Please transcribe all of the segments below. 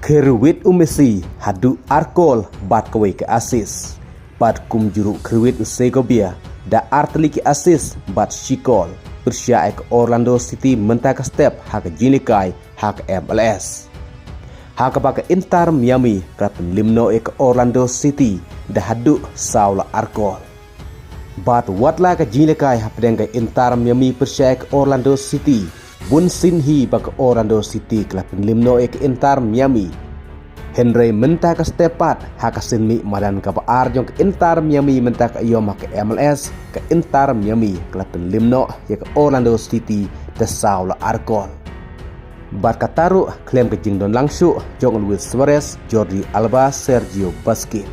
Kerwit Messi hadu arkol bat kawai ke asis. Bat kum juru Kerwit Segobia da artli ke asis bat shikol. Persia ek Orlando City mentak step hak jinikai hak MLS. Hak baka Inter Miami krapen limno ek Orlando City da hadu saula arkol. Bat watla ke jinikai hapdengka Inter Miami Persia ek Orlando City. Bun sinhi baka Orlando City klapen limno ek Inter Miami. Henry mentak stepat hak sinmi madan ka arjong ke Inter Miami mentak ayom hak MLS ke Inter Miami klapen limno ek Orlando City da saula arkol. Bat kataru klaim ke jingdon langsu jong Luis Suarez, Jordi Alba, Sergio Busquets.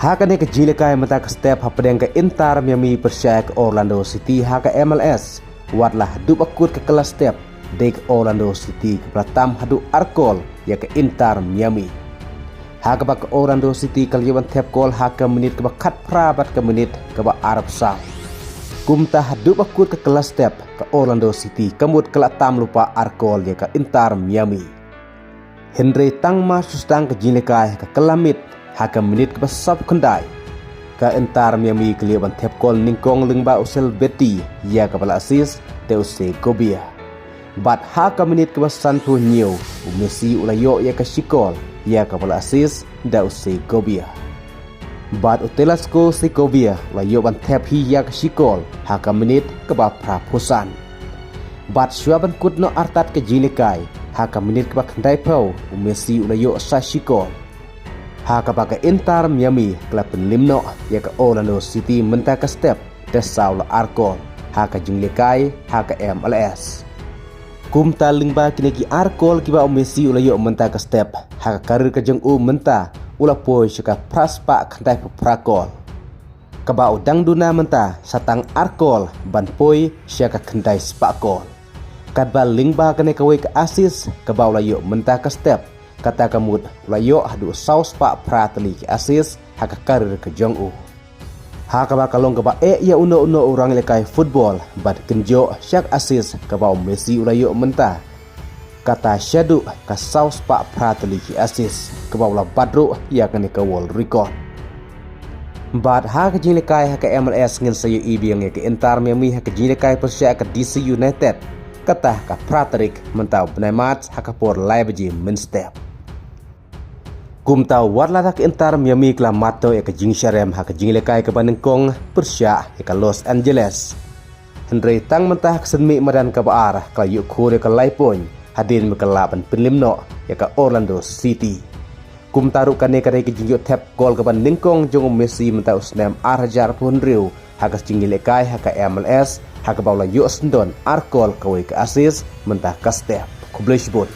Hakane ke jilikai mentak step hapdeng ke Inter Miami Persia ke Orlando City hak MLS. Watlah hadu akut ke kelas step dek Orlando City ke pratam hadu arkol ya ke Inter Miami. Hak ke Orlando City kaliwan tap kol hak ke menit ke kat prabat ke menit ke Arab Saudi. Kumta hadu akut ke kelas step ke Orlando City kemut kelatam lupa arkol ya ke Inter Miami. Henry tangma sustang ke jilikai ke kelamit hak ke menit ke besap kendai. Ka Inter Miami keliaban tap kol ningkong lengba usel beti ya kepala asis Deuse Gobia. Bat haka menit ke santu nyo Messi ulayo ya ke shikol ya kepala asis Deuse Gobia. Bat utelasco Segovia ulayo ban tap hi ya ke shikol haka menit ke prapusan. Bat syuaban kutno artat ke jilikai haka menit ke kendai pau Messi ulayo sa shikol. Haka baka Inter Miami klapen limno ya ke Orlando City mentak step da saula arkol haka jinglekai haka MLS. Kumta lingba kineki arkol kiba Messi ulayo mentak step haka karir ke jeng menta ula poi syaka praspa kantai prakol. Kaba udang duna menta satang arkol ban poi syaka kantai spakol. Kadba lingba kene kawai ke asis kaba ulayo mentak step kata kamut layo hadu saus pak prateli ke asis haka karir ke jong haka bakalong kaba ya uno orang lekai football bat kenjo syak asis kaba Messi ulayo menta kata syadu ka saus pak prateli ke asis kaba ula badru ya kene ke world record. Bat haka jilekai haka MLS ngin sayo ibiang ke Inter Miami haka jilekai Persia ke DC United kata ka praterik mentau benemat haka por laibaji menstep. Kumta warla ke Inter Miami kla mato ya ke jing syarem hak jing lekai ke Bandengkong Persia ya ke Los Angeles. Henry tang mentah kesenmi madan ke baar kla yuk kure ke laipon hadin mekelapan penlimno ya ke Orlando City. Kumta rukane kare ke jing tap gol ke Bandengkong jong Messi mentah usnem arjar pun riu hak jing lekai hak MLS hak baula yuk sendon arkol kawai ke asis mentah ke step kublishbun.